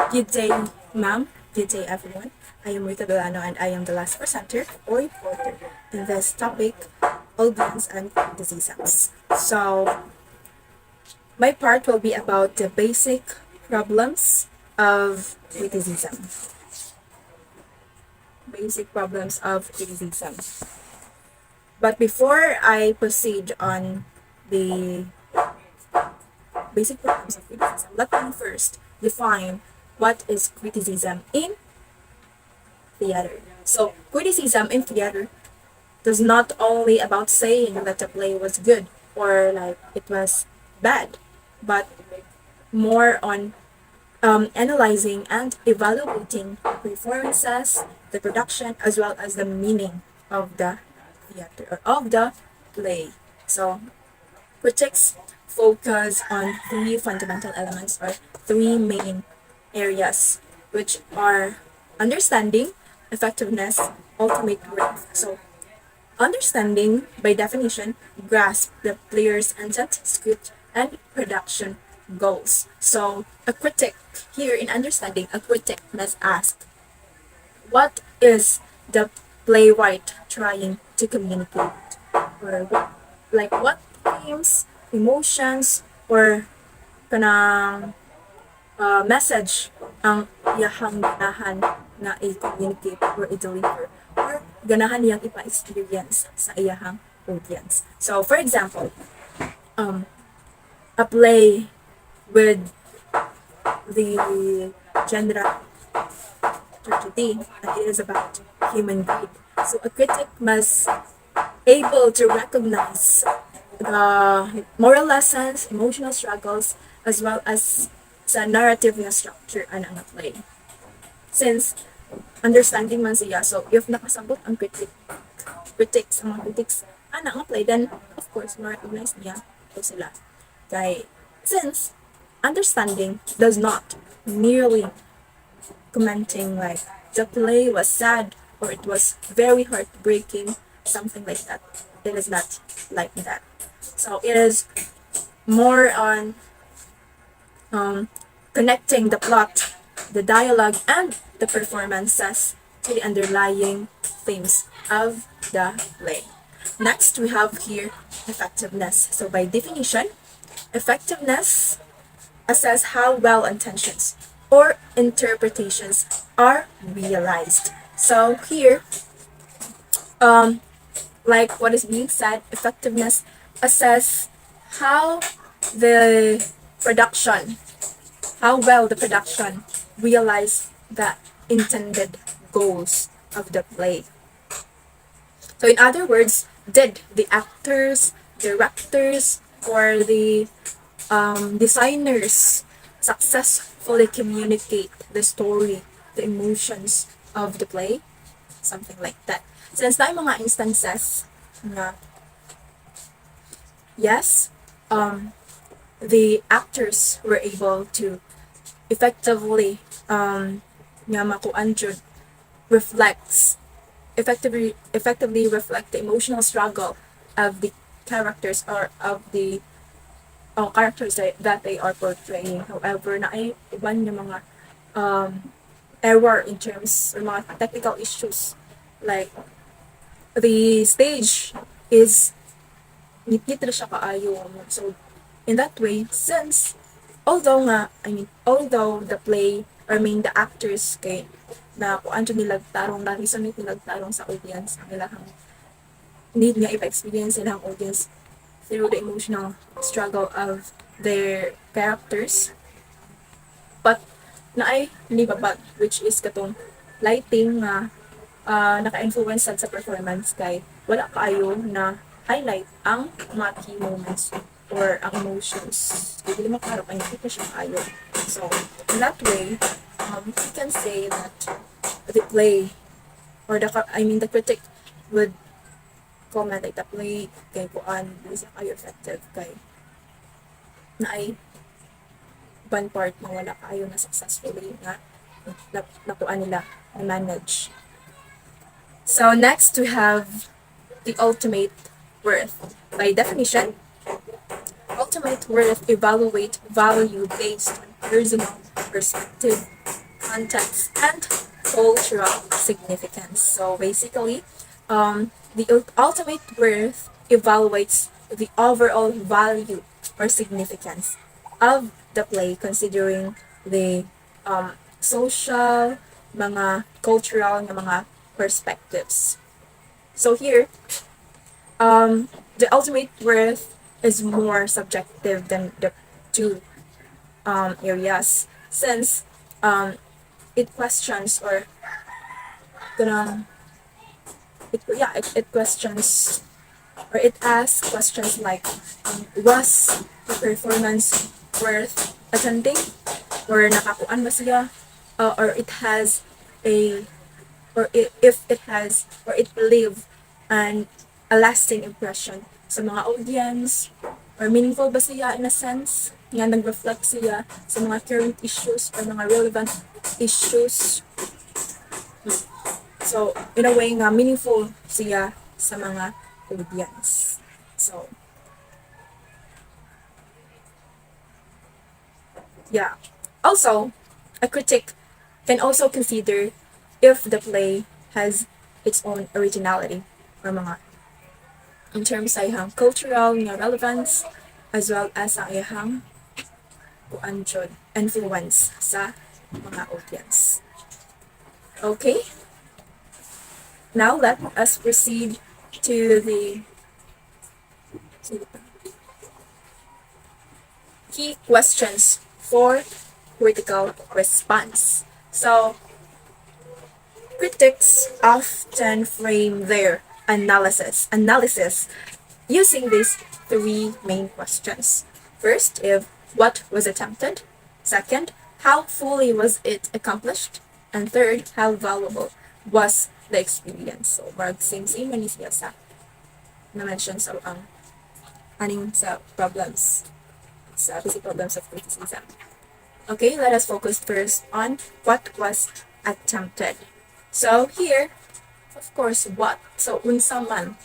Good day, ma'am. Good day, everyone. I am Rita Delano and I am the last presenter or reporter in this topic, audience and criticisms. So, my part will be about the basic problems of criticism. Basic problems of criticism. But before I proceed on the basic problems of criticism, let me first define what is criticism in theater. So, criticism in theater does not only about saying that the play was good or like it was bad, but more on analyzing and evaluating performances, the production, as well as the meaning of the theater or of the play. So, critics focus on three fundamental elements or three main areas, which are understanding, effectiveness, ultimate worth. So, understanding, by definition, grasp the player's intent, script, and production goals. So, a critic, here in understanding, a critic must ask, what is the playwright trying to communicate? Or what themes, emotions, or kanang message ang iyahang ganahan nga i-communicate or i-deliver or ganahan niyang ipa-experience sa iyahang audience. So, for example, a play with the genre tragedy and it is about human greed. So, a critic must able to recognize the moral lessons, emotional struggles, as well as sa narrative nga structure ana nga play. Since understanding man siya, so if nakasabot ang critics, ang mga critics ana nga play, then of course ma-recognize niya ito sila. Kay since understanding does not merely commenting like the play was sad or it was very heartbreaking, something like that. It is not like that. So it is more on connecting the plot, the dialogue, and the performances to the underlying themes of the play. Next, we have here effectiveness. So by definition, effectiveness assess how well intentions or interpretations are realized. So here, like what is being said, effectiveness assess how the production, how well the production realize the intended goals of the play. So in other words, did the actors, directors, or the designers successfully communicate the story, the emotions of the play? Something like that. Since na mga instances na yes, the actors were able to effectively nga makuan jud reflects effectively reflect the emotional struggle of the characters or of the characters that they are portraying. However, na ay iban yung mga error in terms or mga technical issues like the stage is ngit-ngit na siya kaayo. So in that way, since although the play or the actors kay na kuan jud nila tarong na resonate nila tarong sa audience ang ilang need nga ipa-experience nilang audience through the emotional struggle of their characters, but naay libabag which is katong lighting nga naka-influence sad sa performance kay wala kaayo na highlight ang mga key moments or ang emotions. Kaya dili makarap ang kita siya kaayo. So, in that way, we can say that the play or the critic would comment like the play kay kuan dili siya kayo effective kay naay one part na wala kayo na successfully na nakuan nila na manage. So next we have the ultimate worth. By definition, ultimate worth evaluate value based on personal perspective, context, and cultural significance. So basically, the ultimate worth evaluates the overall value or significance of the play considering the social, mga cultural na mga perspectives. So here, the ultimate worth is more subjective than the two areas since it questions or gonna it questions or it asks questions like was the performance worth attending or nakakuan ba siya or it has a if it has or it leave a lasting impression sa mga audience or meaningful ba siya in a sense nga nag-reflect siya sa mga current issues or mga relevant issues. So, in a way nga, meaningful siya sa mga audience. So, yeah. Also, a critic can also consider if the play has its own originality or mga in terms sa iyang cultural nga relevance as well as sa iyang kuanjod influence sa mga audience. Okay? Now let us proceed to the key questions for critical response. So, critics often frame their analysis using these three main questions. First, if what was attempted. Second, how fully was it accomplished? And third, how valuable was the experience. So, marag same man siya sa na-mention sa aning sa problems, sa basic problems of criticism. Okay, let us focus first on what was attempted. So, here, of course, what? So, unsa man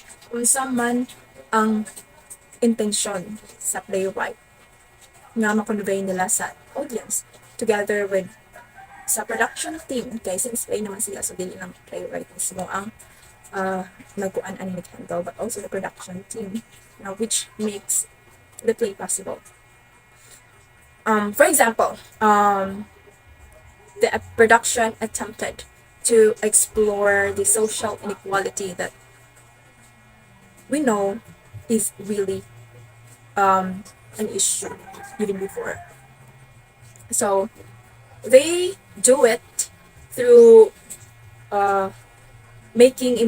ang intensyon sa playwright nga makonvey nila sa audience together with sa production team. Okay, since play naman sila, so dili lang playwright mismo ang nagkuan ani nag-handle, but also the production team, which makes the play possible. For example, the production attempted to explore the social inequality that we know is really an issue even before. So they do it through making a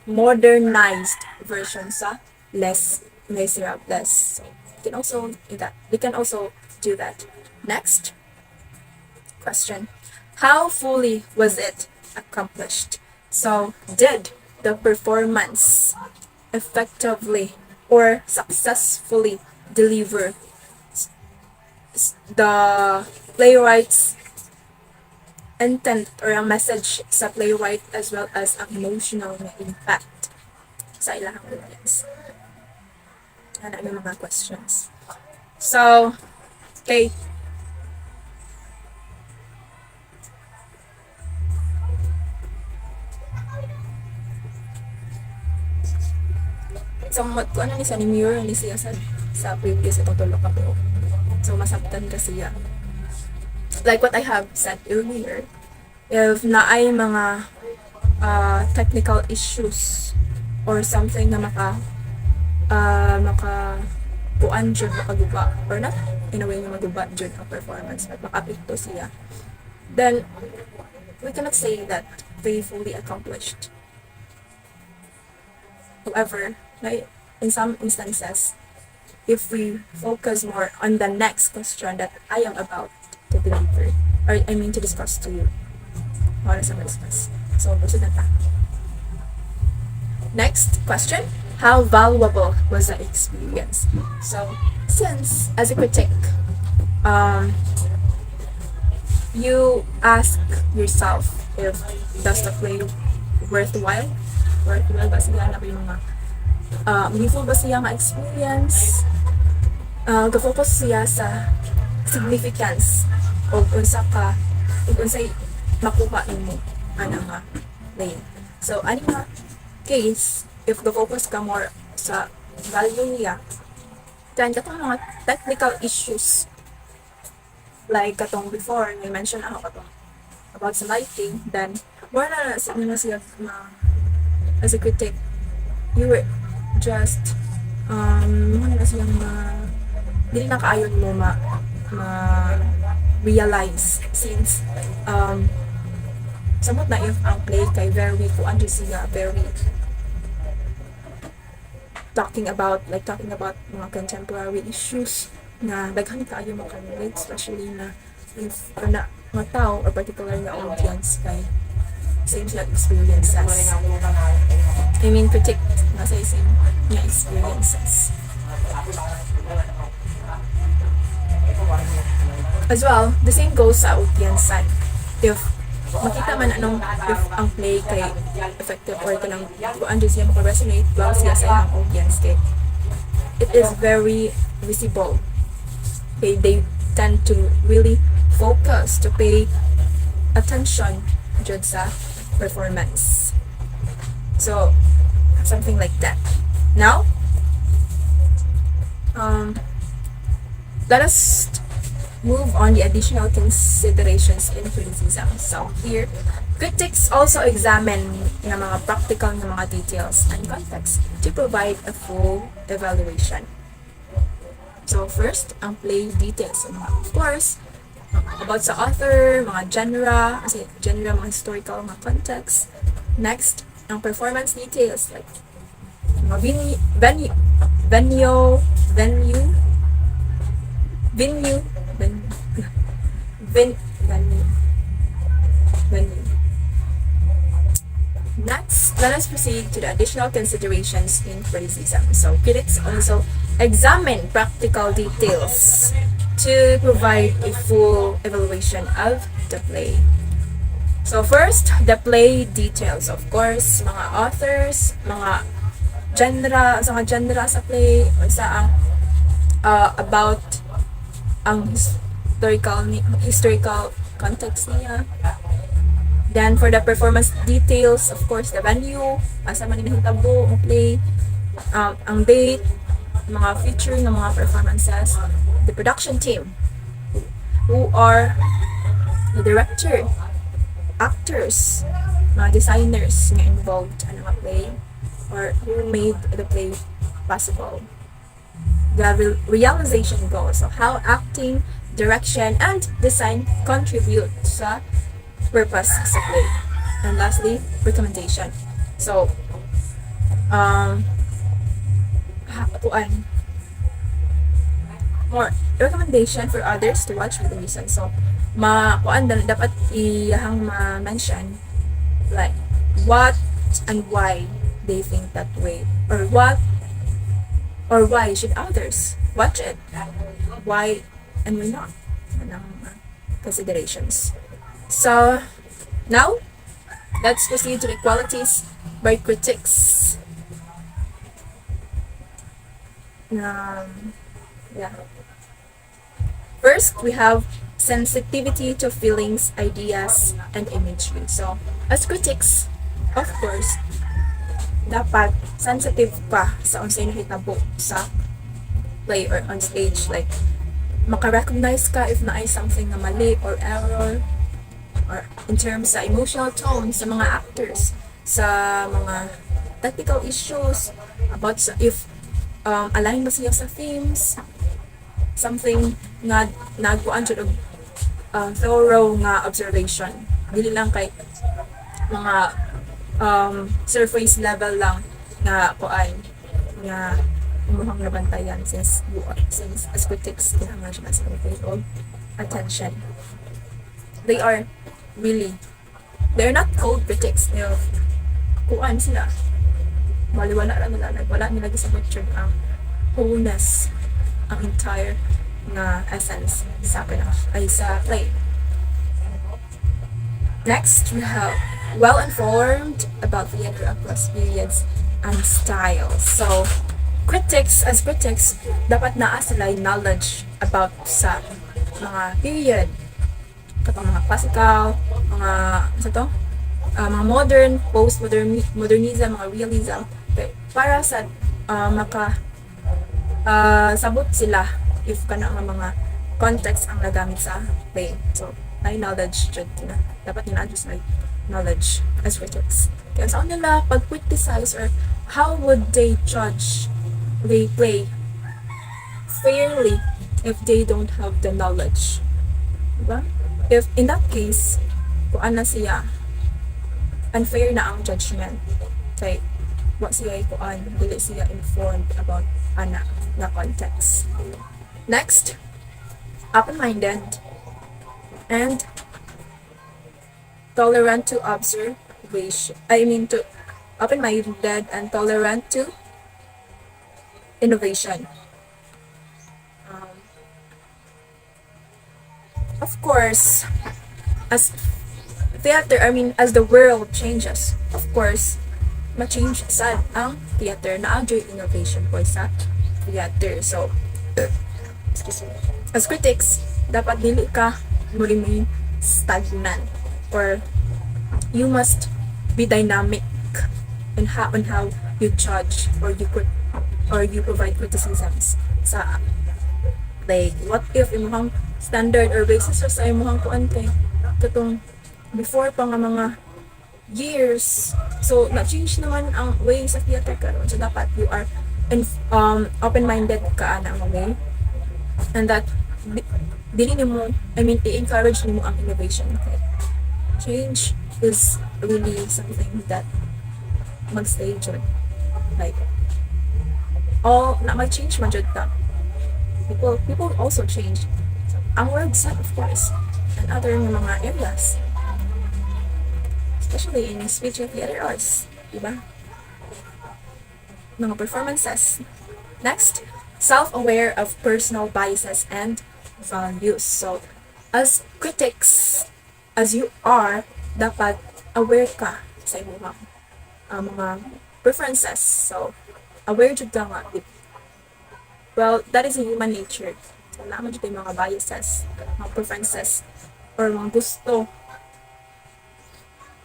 modernized version sa Les Miserables. So you can also do that. We can also do that. Next question: how fully was it accomplished? So did the performance effectively or successfully deliver the playwright's intent or a message sa playwright as well as ang emotional na impact sa ilang audience? Ano may mga questions? So, okay. Somewhat ko ano ni sa ni mirror ni siya sa previous itong tulok ako. So masabtan ka siya. Like what I have said earlier, if naay mga technical issues or something na maka kuan jud makaguba or not in a way na maguba jud ang performance at makapikto siya, then we cannot say that they fully accomplished. However, like in some instances, if we focus more on the next question that I am about to deliver, or I mean to discuss to you, what is our discuss? So, proceed na ta. Next question: how valuable was the experience? So, since as a critic, you ask yourself if does the play worthwhile ba siya na yung mga meaningful ba siya nga experience, ga-focus siya sa significance o unsa ka kung say makuha nimo ana nga play. So ani nga case, if the focus ka more sa value niya, then katong mga technical issues like katong before may mention ako katong about sa lighting, then more na sa mga siya na as a critic, you were just mga na siya dili na kaayon mo ma realize since samot na if ang play kay very kuan siya very talking about mga contemporary issues na daghan kaayo mo relate, especially na if na mga tao or particular na audience kay same sila experiences. I mean, critic na sa same nga experiences. As well, the same goes sa audience side. If makita man if ang play kay effective or kanang kuan siya maka-resonate well siya sa iyang audience kay it is very visible. Okay, they tend to really focus to pay attention dyan sa performance. So, something like that. Now, let us move on the additional considerations in criticism. So, here, critics also examine ng mga practical na mga details and context to provide a full evaluation. So, first, ang play details. Of course, about sa author, mga genre, mga historical, mga context. Next, ang performance details like mga venue, Next, let us proceed to the additional considerations in criticism. So, critics also examine practical details to provide a full evaluation of the play. So first, the play details. Of course, mga authors, mga genre sa play, o sa about ang historical context niya. Then for the performance details, of course, the venue, asa man hinahitabo ang play, ang date, mga feature ng mga performances, the production team, who are the director, actors, mga designers nga involved in the play, or who made the play possible. The realization goes, so how acting, direction, and design contribute sa purpose sa play. And lastly, recommendation. So, more recommendation for others to watch with the reason. So, dapat iyahang ma-mention like what and why they think that way, or what or why should others watch it, why and why not, considerations. So now let's proceed to the qualities by critics. First, we have sensitivity to feelings, ideas, and imagery. So, as critics, of course, dapat sensitive pa sa unsay nahitabo sa play or on stage. Like, maka-recognize ka if na ay something na mali or error, or in terms sa emotional tone sa mga actors, sa mga technical issues, about sa if align ba siya sa themes, something nga nagkuan siya thorough nga observation, dili lang kay mga surface level lang nga kuan nga umuhang nabantayan since as critics kailangan siya sa of attention. They're not cold critics, kuan sila wala nila gisabot ang wholeness, ang entire na essence sa play. Next, we have well-informed about theater across periods and styles. So, as critics, dapat naa sila knowledge about sa mga period katong mga classical, mga sa to, mga modern, modernism, mga realism, okay, para sa maka sabot sila if kana nga mga context ang nagamit sa play. So, ay knowledge jud na. Dapat yun just like knowledge as critics. Kaya sa nila pag-criticize or how would they judge they play fairly if they don't have the knowledge. Diba? If in that case, kung ana siya, unfair na ang judgment. Kay wa siya kuan, dili siya informed about ana na context. Next, open-minded and tolerant to observation. To open-minded and tolerant to innovation. Of course, as as the world changes, of course, ma-change sad ang theater na adyo innovation po sa theater. So, excuse me. As critics, dapat dili ka mo remain stagnant or you must be dynamic on how you judge or you provide criticisms sa like what if imong standard or basis sa imong kuan kay katong before pa nga mga years, so na-change naman ang way sa theater karon, so dapat you are open-minded ka na ang way and that dili nimo i-encourage nimo ang innovation. Okay, change is really something that magstay jud, like all na mag-change man jud ta, people also change. So, ang world sad of course and other mga areas, especially in speech and theater arts, diba? Mga performances. Next, self-aware of personal biases and values. So, as critics, as you are, dapat aware ka sa imong mga preferences. So, aware jud ka nga. Well, that is a human nature. So, naman jud yung mga biases, mga preferences, or mga gusto.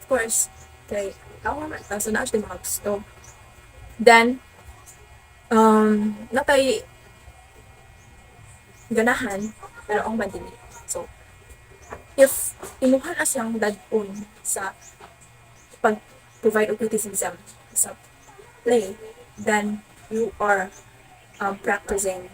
Of course, kay ako naman, so na jud yung mga gusto. Then, natay ganahan, pero ang madili. So, if imuha na siyang dadon sa pag-provide of criticism sa play, then you are practicing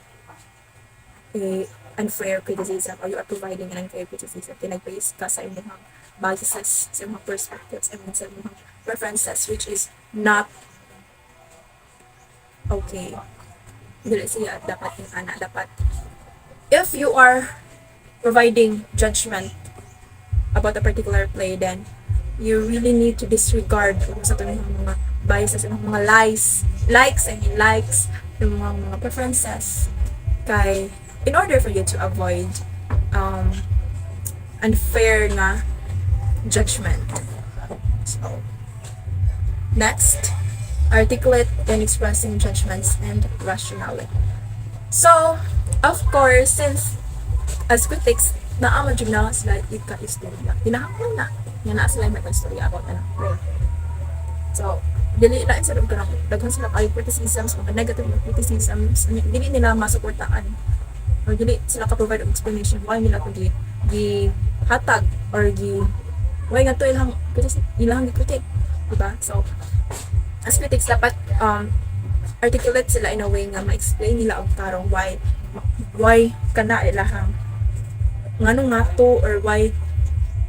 a unfair criticism or you are providing an unfair criticism. Tinag-base ka sa imong biases, sa imong perspectives, and sa imong preferences, which is not okay. Dili siya dapat yung ana. Dapat, if you are providing judgment about a particular play, then you really need to disregard sa itong mga biases, yung mga likes, yung mga preferences. Kay, in order for you to avoid unfair na judgment. So, next, articulate in expressing judgments and rationality. So, of course, since as critics, naamad yun na sila ika-istorya. Hinahapon na. Nga na sila may istorya about na play. So, dili na instead of ganang daghan sila kayo criticisms, mga negative criticisms, dili nila masuportaan or dili sila ka-provide of explanation why nila ito hatag or why nga ito ilang critic, diba? So, as critics, dapat articulate sila in a way nga ma-explain nila ang tarong why kana ilahang ngano nga to or why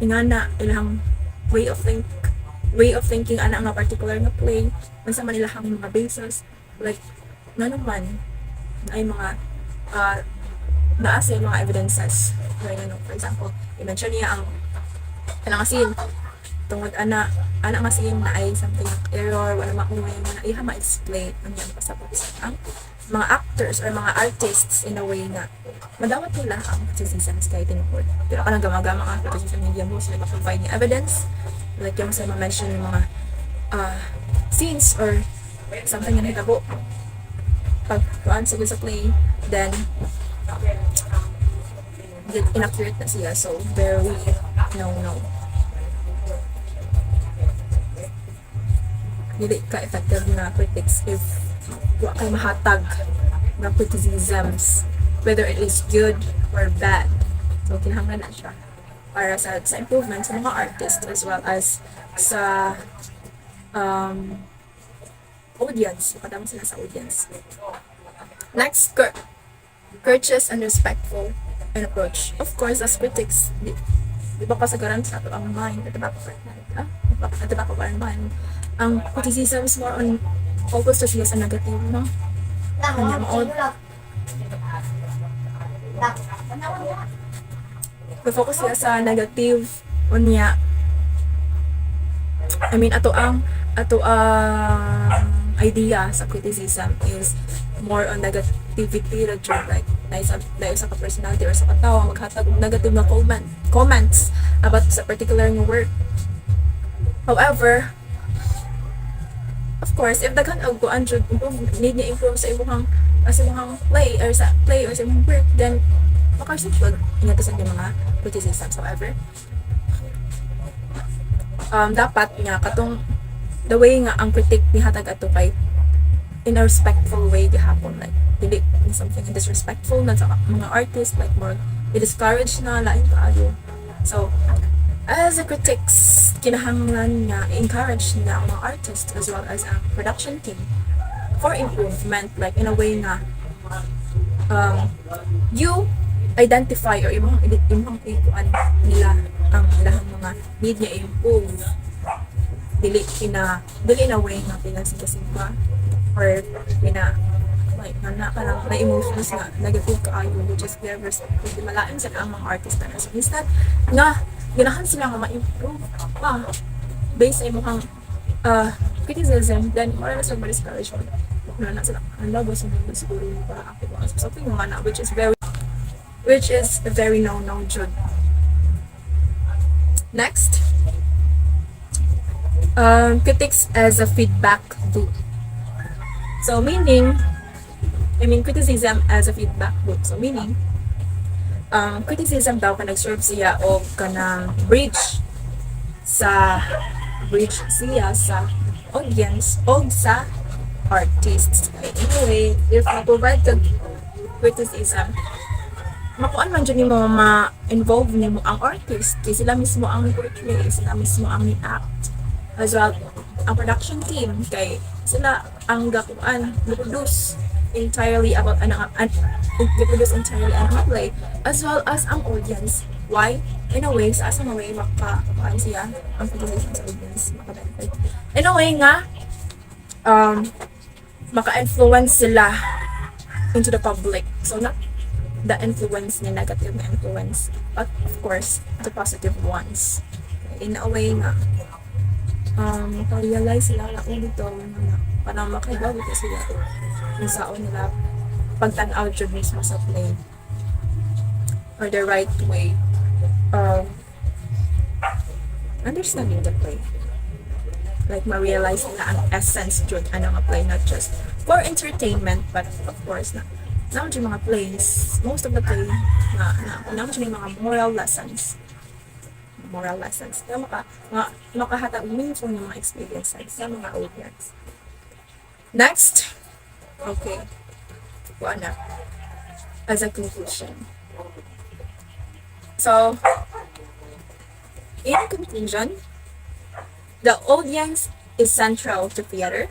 ingana ilahang way of thinking ana nga particular na play, unsa man ilahang mga basis, like ngano man ay mga naasa yung mga evidences, like for example i-mention niya ang kanang scene tungod ana nga scene na ay something error wala makuha nga iha ma-explain ang yang pasabot sa ang mga actors or mga artists in a way na madawat nila ang criticisms kay tinukod. Pero kanang gama-gama ang criticism media mo sila provide niya evidence, like yung sa ma-mention yung mga scenes or something na hitabo pag kuan sa play, then inaccurate na siya, so very no. Dili ka effective na critics if wa kay mahatag na criticisms, whether it is good or bad. So kinahanglan na siya para sa improvement sa mga artists as well as sa um, audience. Padama sila sa audience. Next, courteous and respectful and approach. Of course, as critics, di ba kasagaran sa ato ang mind at the back of our mind, ang criticism is more on focus to siya sa negative, no? Kanya mo focus siya sa negative unya. I mean, ato ang idea sa criticism is more on negativity ra jud, like dahil sa ka-personality or sa katawa maghatag og negative na comments about sa particular nga work. However, of course, if daghan og kuan jud need niya improve sa imong play or sa imong work, then makasusod niya sa mga criticisms. However, dapat nga katong the way nga ang critic ni hatag ato kay in a respectful way gihapon, like dili something disrespectful na sa mga artists, like more i-discourage na lain kaayo. So as a critics, kinahanglan nga encourage na ang mga artists as well as ang production team for improvement, like in a way nga you identify or imong ikuan nila ang ilang mga need niya improve, dili na way nga pinasigasigba or like na emotions nga negative kaayo, which is very very malain sa ang mga artist na. So instead nga ganahan sila nga ma-improve based sa imong criticism, then wala na sa ma-discourage na sila ang labo sa mga siguro para ako something nga na which is very no jud. Next, critics as a feedback loop. So criticism as a feedback loop. So meaning, criticism daw ka nag-serve siya o kanang bridge siya sa audience o sa artists. Anyway, if ma-provide ka criticism, makuan man dyan mo ma-involve nimo ang artist, kaya sila mismo ang portray, sila mismo ang ni-act, as well ang production team, kay sila ang produce entirely play, as well as ang audience. Why? In a way, sa asang way makakuan siya ang criticism sa audience, makabenefit. In a way nga maka-influence sila into the public. So not the influence ni negative na influence, but of course the positive ones. In a way nga maka-realize sila na dito na parang makaibawi ko sila kung saan nila pagtanaw jud mismo sa play or the right way of understanding the play, like ma-realize nila ang essence jud ano nga play, not just for entertainment but of course na yung mga plays, most of the play na yung mga moral lessons na makahatag meaningful ng mga experiences sa mga audience. Next, okay, as a conclusion. So, in conclusion, the audience is central to theater,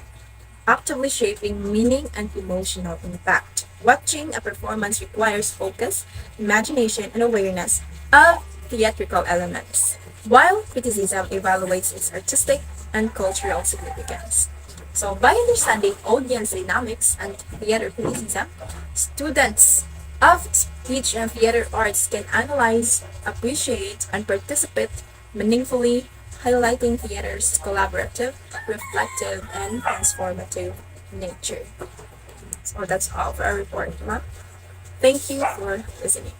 actively shaping meaning and emotional impact. Watching a performance requires focus, imagination, and awareness of theatrical elements, while criticism evaluates its artistic and cultural significance. So, by understanding audience dynamics and theater criticism, students of speech and theater arts can analyze, appreciate, and participate meaningfully, highlighting theater's collaborative, reflective, and transformative nature. So that's all for our report. Thank you for listening.